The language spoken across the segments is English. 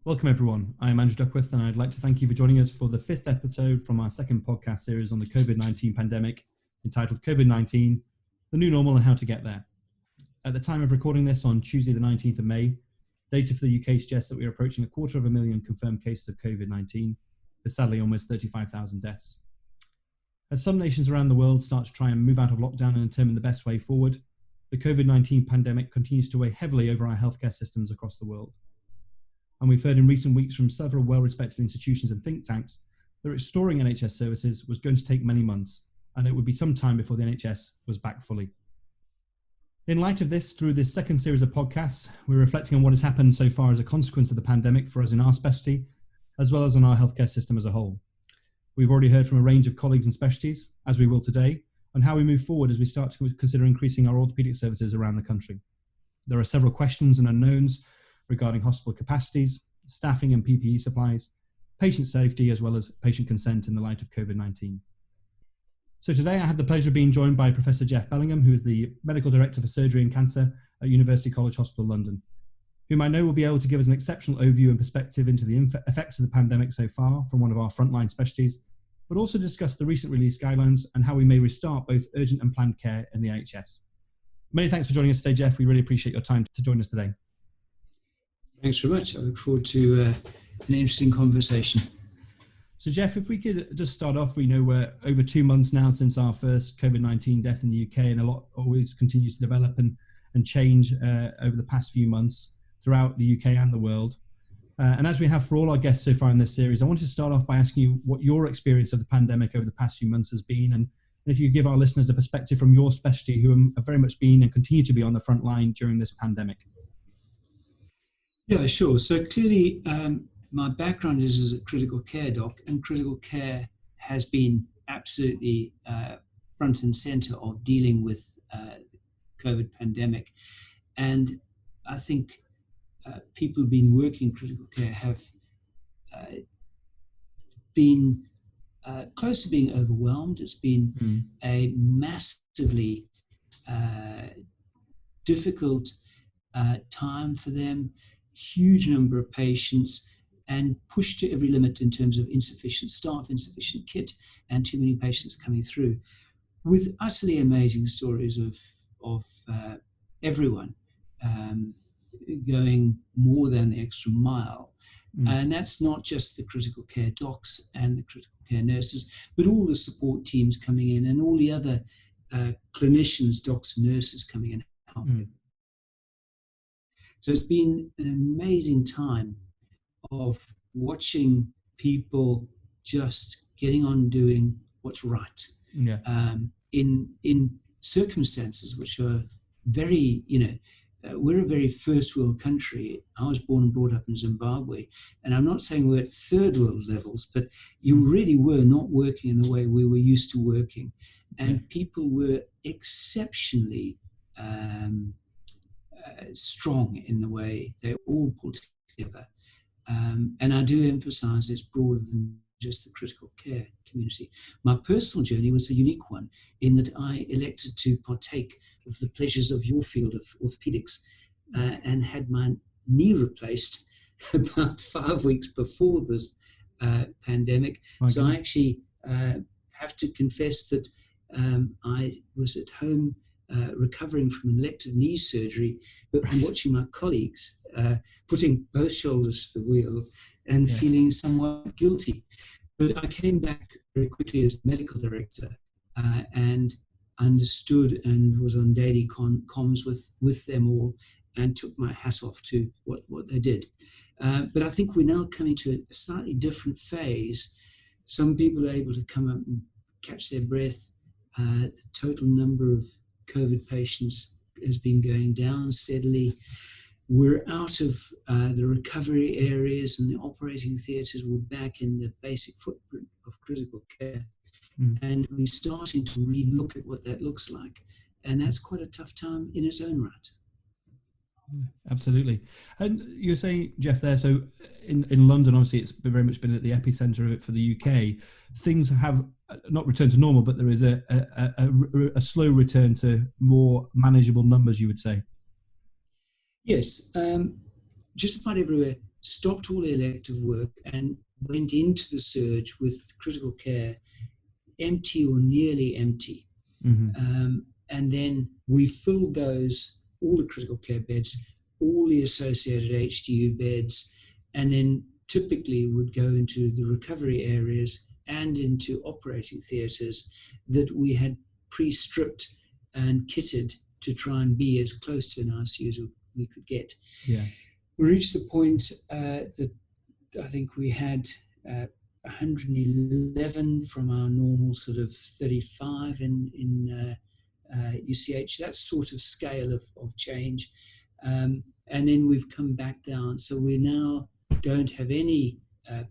Welcome everyone, I am Andrew Duckworth and I'd like to thank you for joining us for the 5th episode from our second podcast series on the COVID-19 pandemic, entitled COVID-19, The New Normal and How to Get There. At the time of recording this on Tuesday the 19th of May, data for the UK suggests that we are approaching 250,000 confirmed cases of COVID-19, with sadly almost 35,000 deaths. As some nations around the world start to try and move out of lockdown and determine the best way forward, the COVID-19 pandemic continues to weigh heavily over our healthcare systems across the world. And we've heard in recent weeks from several well-respected institutions and think tanks that restoring NHS services was going to take many months, and it would be some time before the NHS was back fully. In light of this, through this second series of podcasts, we're reflecting on what has happened so far as a consequence of the pandemic for us in our specialty, as well as on our healthcare system as a whole. We've already heard from a range of colleagues and specialties, as we will today, on how we move forward as we start to consider increasing our orthopaedic services around the country. There are several questions and unknowns regarding hospital capacities, staffing and PPE supplies, patient safety, as well as patient consent in the light of COVID-19. So today I have the pleasure of being joined by Professor Geoff Bellingan, who is the Medical Director for Surgery and Cancer at University College Hospital London, whom I know will be able to give us an exceptional overview and perspective into the effects of the pandemic so far from one of our frontline specialties, but also discuss the recent released guidelines and how we may restart both urgent and planned care in the NHS. Many thanks for joining us today, Geoff. We really appreciate your time to join us today. Thanks very much. I look forward to an interesting conversation. So Geoff, if we could just start off, we know we're over 2 months now since our first COVID-19 death in the UK, and a lot always continues to develop and change over the past few months throughout the UK and the world. And as we have for all our guests so far in this series, I wanted to start off by asking you what your experience of the pandemic over the past few months has been, and if you could give our listeners a perspective from your specialty, who have very much been and continue to be on the front line during this pandemic. Yeah, sure. So clearly, my background is as a critical care doc, and critical care has been absolutely front and center of dealing with COVID pandemic. And I think people who've been working in critical care have been close to being overwhelmed. It's been a massively difficult time for them. Huge number of patients, and pushed to every limit in terms of insufficient staff, insufficient kit, and too many patients coming through, with utterly amazing stories of everyone going more than the extra mile. And that's not just the critical care docs and the critical care nurses, but all the support teams coming in and all the other clinicians, docs and nurses coming in helping. So it's been an amazing time of watching people just getting on doing what's right. In circumstances which are very, we're a very first world country. I was born and brought up in Zimbabwe, and I'm not saying we're at third world levels, but you really were not working in the way we were used to working. And people were exceptionally strong in the way they all pulled together. And I do emphasize it's broader than just the critical care community. My personal journey was a unique one in that I elected to partake of the pleasures of your field of orthopedics and had my knee replaced about 5 weeks before this pandemic. So I actually have to confess that I was at home recovering from an elective knee surgery, but I'm watching my colleagues putting both shoulders to the wheel and feeling somewhat guilty. But I came back very quickly as medical director and understood and was on daily comms with them all, and took my hat off to what they did. But I think we're now coming to a slightly different phase. Some people are able to come up and catch their breath. The total number of COVID patients has been going down steadily. We're out of the recovery areas and the operating theatres. We're back in the basic footprint of critical care. And we're starting to re-look at what that looks like. And that's quite a tough time in its own right. Absolutely. And you're saying, Geoff, there, so in London, obviously it's very much been at the epicenter of it for the UK. Things have not returned to normal, but there is a slow return to more manageable numbers, you would say. Yes, just about everywhere stopped all elective work and went into the surge with critical care empty or nearly empty. And then we filled all the critical care beds, all the associated HDU beds, and then typically would go into the recovery areas and into operating theatres that we had pre-stripped and kitted to try and be as close to an ICU as we could get. Yeah. We reached the point that I think we had 111 from our normal sort of 35 in UCH, that sort of scale of change. And then we've come back down. So we now don't have any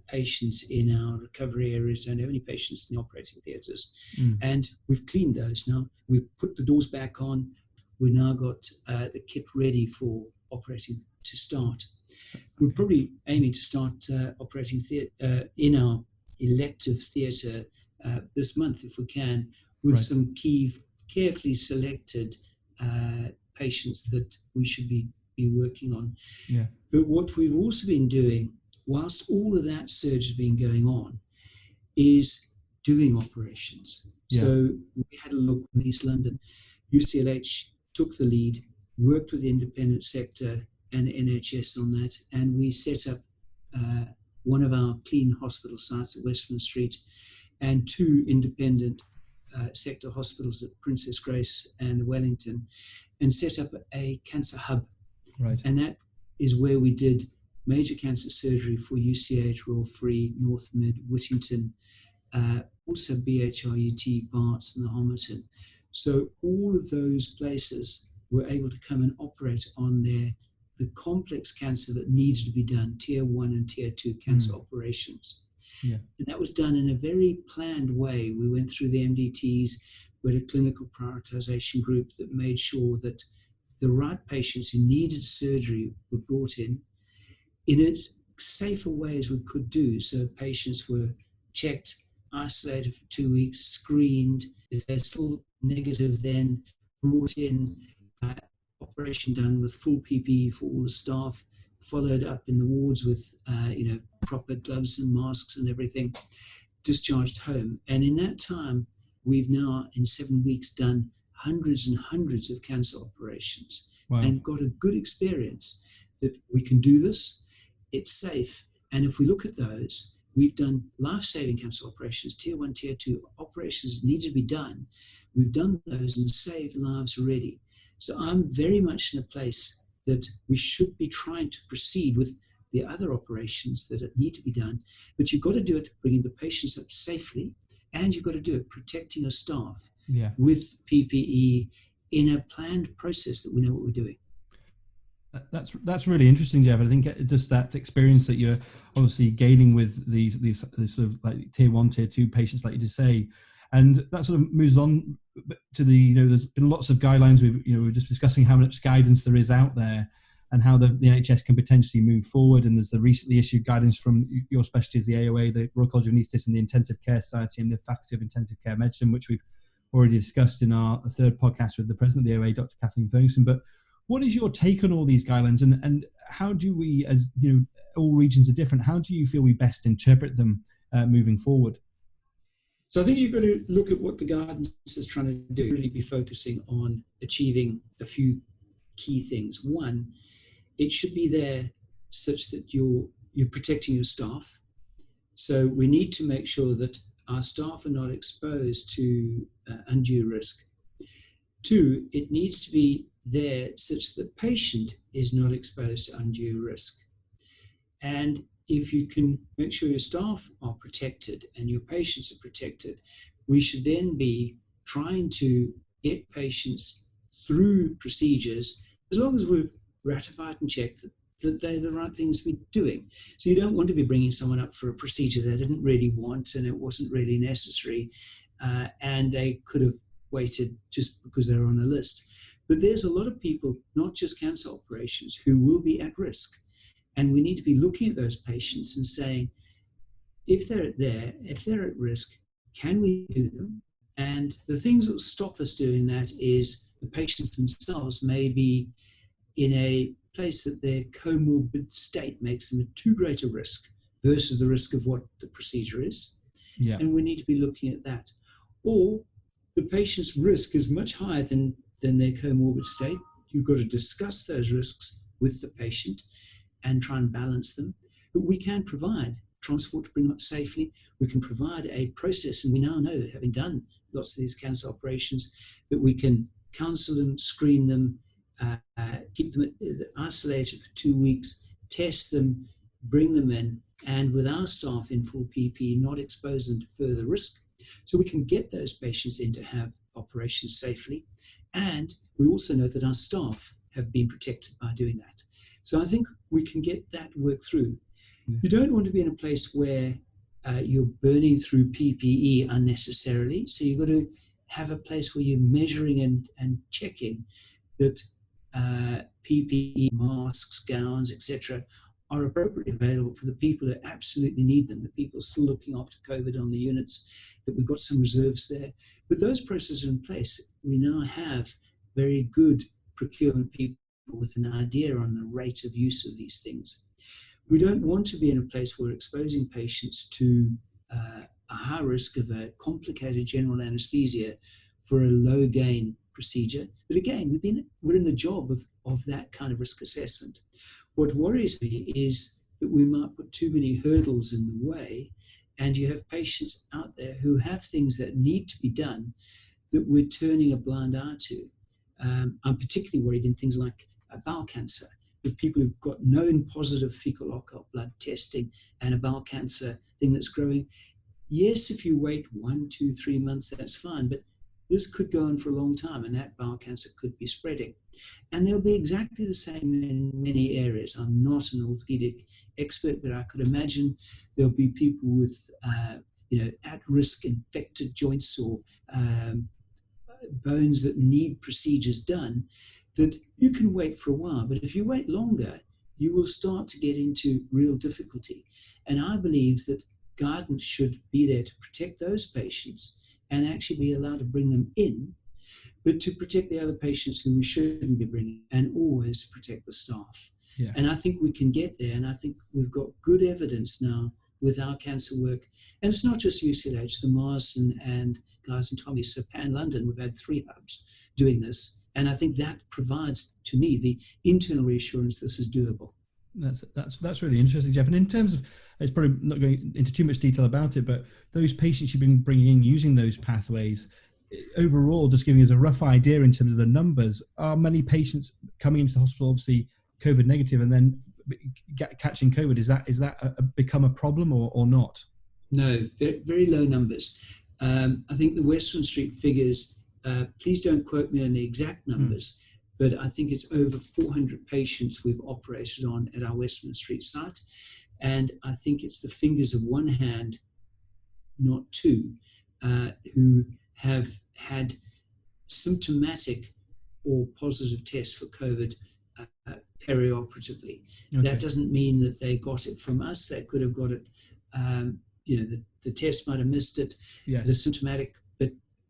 patients in our recovery areas, don't have any patients in the operating theatres. And we've cleaned those now. We've put the doors back on. We've now got the kit ready for operating to start. We're probably aiming to start operating in our elective theatre this month, if we can, with some key, carefully selected patients that we should be working on. Yeah. But what we've also been doing, whilst all of that surge has been going on, is doing operations. Yeah. So we had a look in East London. UCLH took the lead, worked with the independent sector and NHS on that, and we set up one of our clean hospital sites at Westminster Street and two independent sector hospitals at Princess Grace and Wellington, and set up a cancer hub. Right. And that is where we did major cancer surgery for UCH, Royal Free, North Mid, Whittington, also BHRUT, Barts and the Homerton. So all of those places were able to come and operate on the complex cancer that needed to be done, tier 1 and tier 2 cancer operations. Yeah. And that was done in a very planned way. We went through the MDTs, we had a clinical prioritization group that made sure that the right patients who needed surgery were brought in as safe a way as we could do. So patients were checked, isolated for 2 weeks, screened. If they're still negative, then brought in, operation done with full PPE for all the staff, followed up in the wards with proper gloves and masks and everything, discharged home. And in that time, we've now in 7 weeks done hundreds and hundreds of cancer operations. Wow. And got a good experience that we can do this, it's safe. And if we look at those, we've done life-saving cancer operations, tier 1, tier 2 operations need to be done. We've done those and saved lives already. So I'm very much in a place that we should be trying to proceed with the other operations that need to be done, but you've got to do it bringing the patients up safely, and you've got to do it protecting your staff with PPE in a planned process that we know what we're doing. That's really interesting, Geoff. I think just that experience that you're obviously gaining with these sort of like tier 1, tier 2 patients, like you just say, and that sort of moves on to there's been lots of guidelines. We're just discussing how much guidance there is out there and how the NHS can potentially move forward. And there's the recently issued guidance from your specialties, the AOA, the Royal College of Anaesthetists and the Intensive Care Society and the Faculty of Intensive Care Medicine, which we've already discussed in our third podcast with the president of the AOA, Dr. Kathleen Ferguson. But what is your take on all these guidelines, and how do we, as all regions are different, how do you feel we best interpret them moving forward? So I think you've got to look at what the guidance is trying to do, really be focusing on achieving a few key things. One, it should be there such that you're protecting your staff. So we need to make sure that our staff are not exposed to undue risk. Two, it needs to be there such that the patient is not exposed to undue risk. And if you can make sure your staff are protected and your patients are protected, we should then be trying to get patients through procedures as long as we've ratified and checked that they're the right things to be doing. So you don't want to be bringing someone up for a procedure they didn't really want and it wasn't really necessary, and they could have waited just because they're on a list. But there's a lot of people, not just cancer operations, who will be at risk. And we need to be looking at those patients and saying, if they're at risk, can we do them? And the things that will stop us doing that is the patients themselves may be in a place that their comorbid state makes them a too great a risk versus the risk of what the procedure is. Yeah. And we need to be looking at that. Or the patient's risk is much higher than their comorbid state. You've got to discuss those risks with the patient and try and balance them. But we can provide transport to bring them up safely. We can provide a process, and we now know, having done lots of these cancer operations, that we can counsel them, screen them, keep them isolated for 2 weeks, test them, bring them in, and with our staff in full PPE, not expose them to further risk. So we can get those patients in to have operations safely. And we also know that our staff have been protected by doing that. So I think we can get that work through. Yeah. You don't want to be in a place where you're burning through PPE unnecessarily. So you've got to have a place where you're measuring and checking that PPE, masks, gowns, etc., are appropriately available for the people who absolutely need them, the people still looking after COVID on the units, that we've got some reserves there. But those processes are in place. We now have very good procurement people with an idea on the rate of use of these things. We don't want to be in a place where we're exposing patients to a high risk of a complicated general anesthesia for a low gain procedure. But again, we're in the job of that kind of risk assessment. What worries me is that we might put too many hurdles in the way, and you have patients out there who have things that need to be done that we're turning a blind eye to. I'm particularly worried in things like bowel cancer, with people who've got known positive fecal occult blood testing and a bowel cancer thing that's growing. Yes, if you wait 1, 2, 3 months, that's fine, but this could go on for a long time, and that bowel cancer could be spreading. And they'll be exactly the same in many areas. I'm not an orthopedic expert, but I could imagine there'll be people with, at-risk infected joints or bones that need procedures done, that you can wait for a while. But if you wait longer, you will start to get into real difficulty. And I believe that guidance should be there to protect those patients and actually be allowed to bring them in, but to protect the other patients who we shouldn't be bringing, and always protect the staff. Yeah. And I think we can get there, and I think we've got good evidence now with our cancer work. And it's not just UCLH, the Mars and guys in Tommy, so Pan London, we've had 3 hubs doing this. And I think that provides, to me, the internal reassurance this is doable. That's really interesting, Geoff. And in terms of, it's probably not going into too much detail about it, but those patients you've been bringing in using those pathways, overall, just giving us a rough idea in terms of the numbers, are many patients coming into the hospital, obviously COVID negative, and then catching COVID? Is that become a problem or not? No, very, very low numbers. I think the Western Street figures, please don't quote me on the exact numbers, but I think it's over 400 patients we've operated on at our Western Street site. And I think it's the fingers of one hand, not two, who have had symptomatic or positive tests for COVID perioperatively. Okay. That doesn't mean that they got it from us. They could have got it, the test might have missed it, yes. The symptomatic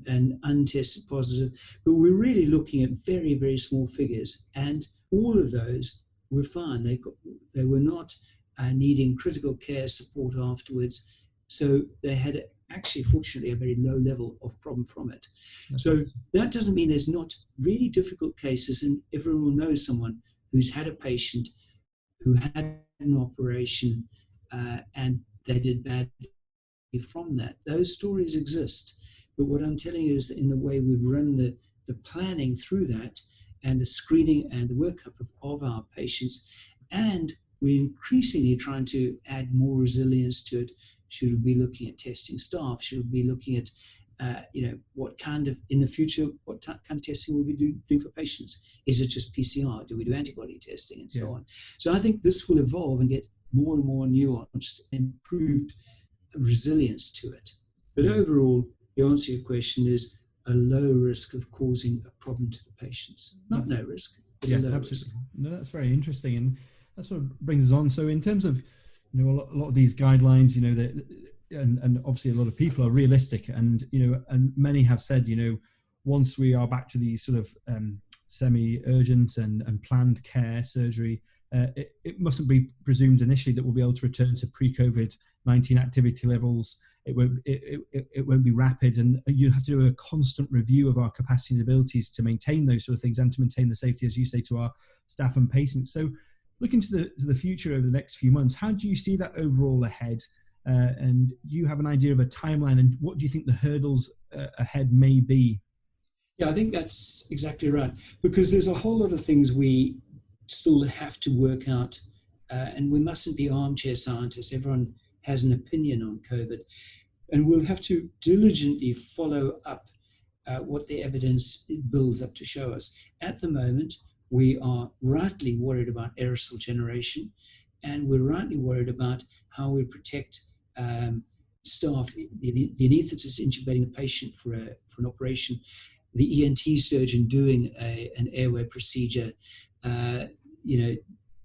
and untested positive. But we're really looking at very, very small figures. And all of those were fine. They were not needing critical care support afterwards. So they had actually, fortunately, a very low level of problem from it. So that doesn't mean there's not really difficult cases, and everyone will know someone who's had a patient who had an operation and they did badly from that. Those stories exist. But what I'm telling you is that in the way we've run the planning through that and the screening and the workup of our patients, and we're increasingly trying to add more resilience to it. Should we be looking at testing staff? Should we be looking at, what kind of, in the future, what kind of testing will we be doing for patients? Is it just PCR? Do we do antibody testing and so on? So I think this will evolve and get more and more nuanced and improved resilience to it. But overall, the answer to your question is a low risk of causing a problem to the patients. Not no risk, but a low risk. No, that's very interesting. And that's what brings us on. So in terms of, a lot of these guidelines, and obviously a lot of people are realistic, and and many have said, once we are back to these sort of semi-urgent and planned care surgery, it mustn't be presumed initially that we'll be able to return to pre-COVID-19 activity levels. It won't be rapid, and you have to do a constant review of our capacity and abilities to maintain those sort of things and to maintain the safety, as you say, to our staff and patients. So looking to the future over the next few months, how do you see that overall ahead? And do you have an idea of a timeline, and what do you think the hurdles ahead may be? Yeah, I think that's exactly right, because there's a whole lot of things we still have to work out, and we mustn't be armchair scientists. Everyone has an opinion on COVID, and we'll have to diligently follow up what the evidence builds up to show us. At the moment, we are rightly worried about aerosol generation, and we're rightly worried about how we protect staff, the anaesthetist intubating a patient for an operation, the ENT surgeon doing an airway procedure,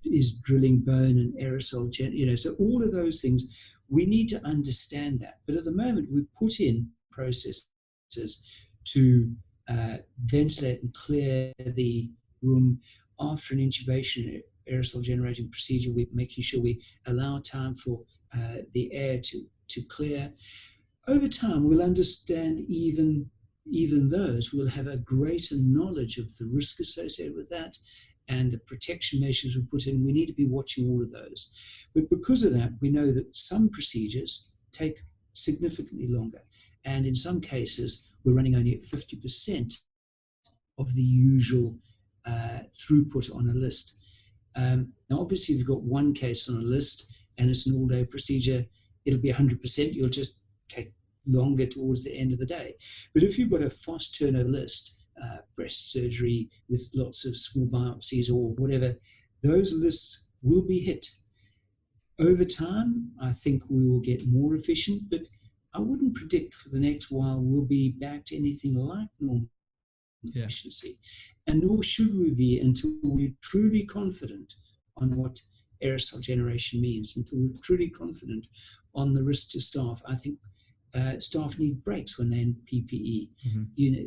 is drilling bone and aerosol, so all of those things, we need to understand that. But at the moment, we put in processes to ventilate and clear the room after an intubation aerosol generating procedure. We're making sure we allow time for the air to clear. Over time, we'll understand even those. We'll have a greater knowledge of the risk associated with that and the protection measures we put in. We need to be watching all of those. But because of that, we know that some procedures take significantly longer. And in some cases, we're running only at 50% of the usual throughput on a list. Now, obviously, if you've got one case on a list and it's an all-day procedure, it'll be 100%. You'll just take longer towards the end of the day. But if you've got a fast turnover list, breast surgery with lots of small biopsies or whatever, those lists will be hit. Over time, I think we will get more efficient, but I wouldn't predict for the next while we'll be back to anything like normal efficiency. And nor should we be until we're truly confident on what aerosol generation means, until we're truly confident on the risk to staff. I think staff need breaks when they're in PPE. Mm-hmm.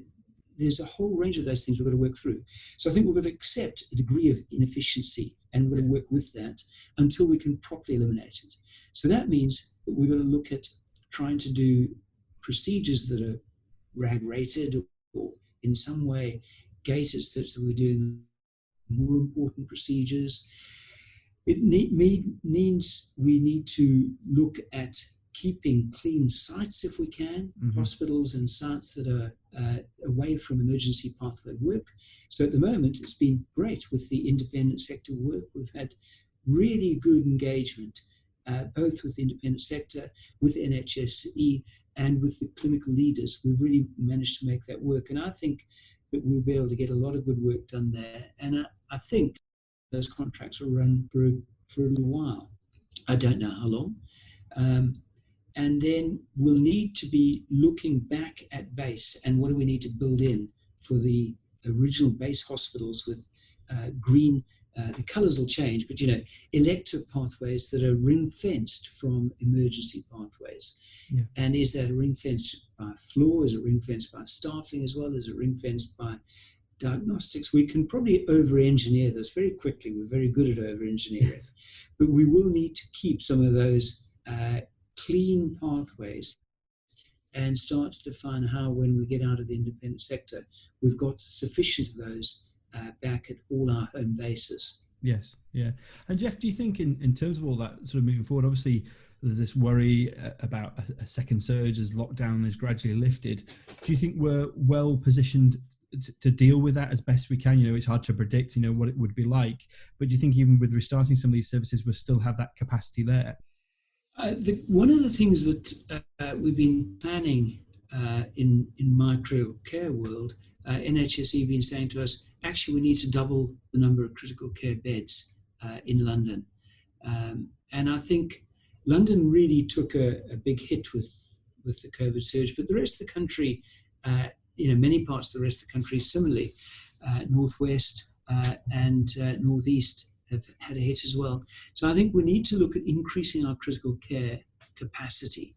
There's a whole range of those things we've got to work through. So I think we've got to accept a degree of inefficiency, and we've got to work with that until we can properly eliminate it. So that means that we've got to look at trying to do procedures that are RAG rated or in some way gated such that we're doing more important procedures. It means we need to look at keeping clean sites if we can, mm-hmm. hospitals and sites that are away from emergency pathway work. So at the moment, it's been great with the independent sector work. We've had really good engagement, both with the independent sector, with NHSE, and with the clinical leaders. We've really managed to make that work. And I think that we'll be able to get a lot of good work done there. And I think those contracts will run for a little while. I don't know how long. And then we'll need to be looking back at base and what do we need to build in for the original base hospitals with green, the colours will change, but elective pathways that are ring-fenced from emergency pathways. Yeah. And is that ring-fenced by floor? Is it ring-fenced by staffing as well? Is it ring-fenced by diagnostics? We can probably over-engineer this very quickly. We're very good at over-engineering. But we will need to keep some of those clean pathways and start to define how, when we get out of the independent sector, we've got sufficient of those back at all our home bases. Yes, yeah. And Geoff, do you think in terms of all that sort of moving forward, obviously there's this worry about a second surge as lockdown is gradually lifted. Do you think we're well positioned to deal with that as best we can? It's hard to predict, what it would be like. But do you think even with restarting some of these services, we'll still have that capacity there? One of the things that we've been planning in micro care world, NHSE have been saying to us, actually we need to double the number of critical care beds in London. And I think London really took a big hit with the COVID surge, but the rest of the country, many parts of the rest of the country similarly, Northwest and Northeast have had a hit as well. So I think we need to look at increasing our critical care capacity.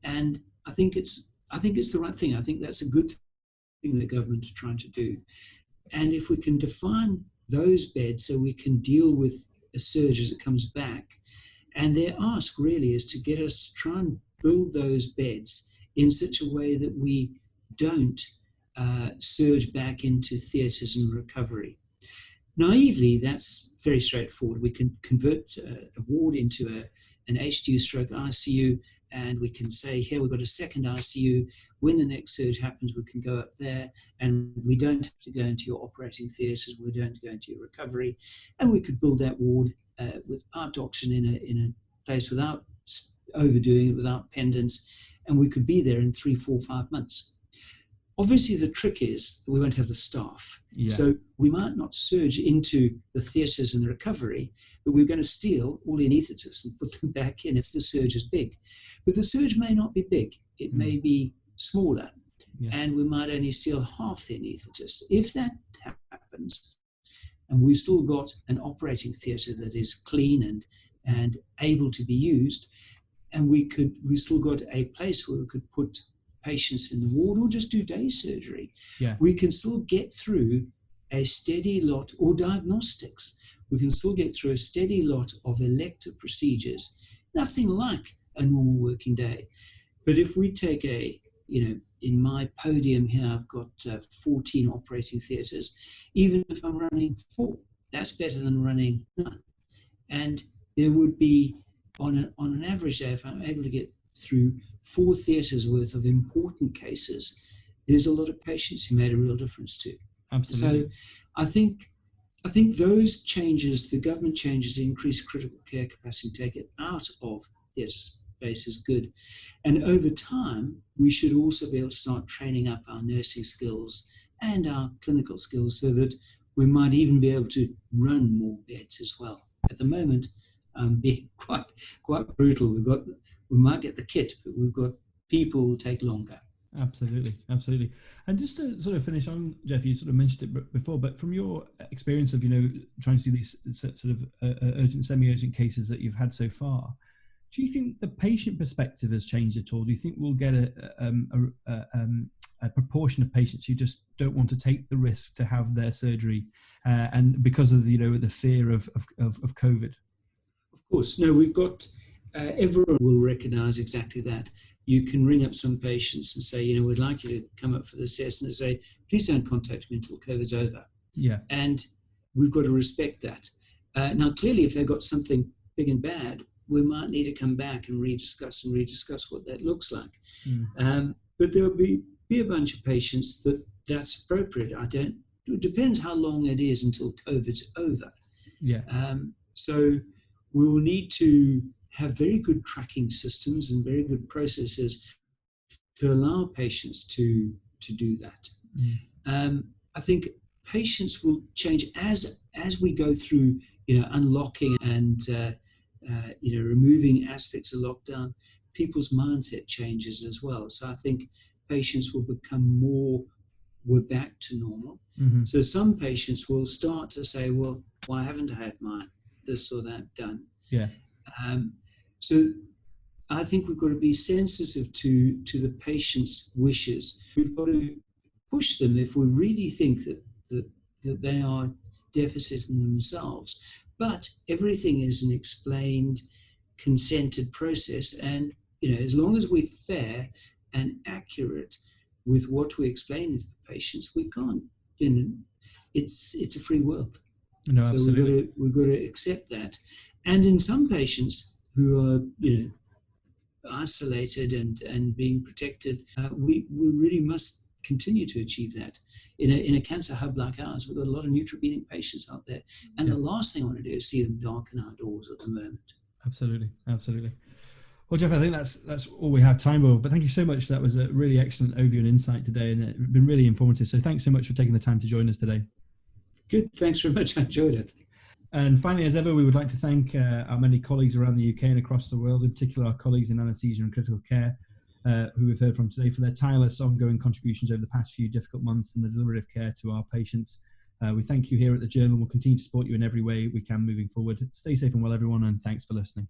And I think it's the right thing. I think that's a good thing the government is trying to do. And if we can define those beds so we can deal with a surge as it comes back, and their ask really is to get us to try and build those beds in such a way that we don't surge back into theatres and recovery. Naively, that's very straightforward. We can convert a ward into an HDU stroke ICU, and we can say, here we've got a second ICU. When the next surge happens, we can go up there, and we don't have to go into your operating theatres, we don't go into your recovery, and we could build that ward with piped oxygen in a place without overdoing it, without pendants, and we could be there in 3, 4, 5 months. Obviously, the trick is that we won't have the staff. Yeah. So we might not surge into the theatres and the recovery, but we're going to steal all the anaesthetists and put them back in if the surge is big. But the surge may not be big. It may be smaller, and we might only steal half the anaesthetists. If that happens, and we've still got an operating theatre that is clean and able to be used, and we still got a place where we could put patients in the ward or just do day surgery, we can still get through a steady lot, or diagnostics, we can still get through a steady lot of elective procedures, nothing like a normal working day. But if we take in my podium here, I've got 14 operating theatres. Even if I'm running 4, that's better than running none. And there would be, on an average day, if I'm able to get through 4 theatres worth of important cases, there's a lot of patients who made a real difference too. Absolutely. So I think those changes, the government changes, increase critical care capacity, take it out of theatre space is good. And over time, we should also be able to start training up our nursing skills and our clinical skills so that we might even be able to run more beds as well. At the moment, being quite brutal. We might get the kit, but we've got people who take longer. Absolutely. And just to sort of finish on, Geoff, you sort of mentioned it before, but from your experience of, trying to do these sort of urgent, semi-urgent cases that you've had so far, do you think the patient perspective has changed at all? Do you think we'll get a proportion of patients who just don't want to take the risk to have their surgery, and because of the fear of COVID? Of course, no. We've got everyone will recognise exactly that. You can ring up some patients and say, we'd like you to come up for the session, and say, please don't contact me until COVID's over. Yeah. And we've got to respect that. Now, clearly, if they've got something big and bad, we might need to come back and rediscuss what that looks like. But there'll be a bunch of patients that's appropriate. It depends how long it is until COVID's over. Yeah. So we will need to have very good tracking systems and very good processes to allow patients to do that. I think patients will change as we go through, unlocking and removing aspects of lockdown. People's mindset changes as well. So I think patients will become more, we're back to normal. So some patients will start to say, well, why haven't I had my this or that done? Yeah. So I think we've got to be sensitive to the patient's wishes. We've got to push them if we really think that they are deficit in themselves. But everything is an explained, consented process. And, as long as we're fair and accurate with what we explain to the patients, we can't, it's a free world. No, so absolutely. we've got to accept that. And in some patients who are, isolated and being protected, we really must continue to achieve that. In a cancer hub like ours, we've got a lot of neutropenic patients out there, and the last thing I want to do is see them darken our doors at the moment. Absolutely. Well, Geoff, I think that's all we have time for. But thank you so much. That was a really excellent overview and insight today, and it's been really informative. So thanks so much for taking the time to join us today. Good. Thanks very much. I enjoyed it. And finally, as ever, we would like to thank our many colleagues around the UK and across the world, in particular our colleagues in anaesthesia and critical care, who we've heard from today, for their tireless ongoing contributions over the past few difficult months in the delivery of care to our patients. We thank you here at the Journal. We'll continue to support you in every way we can moving forward. Stay safe and well, everyone, and thanks for listening.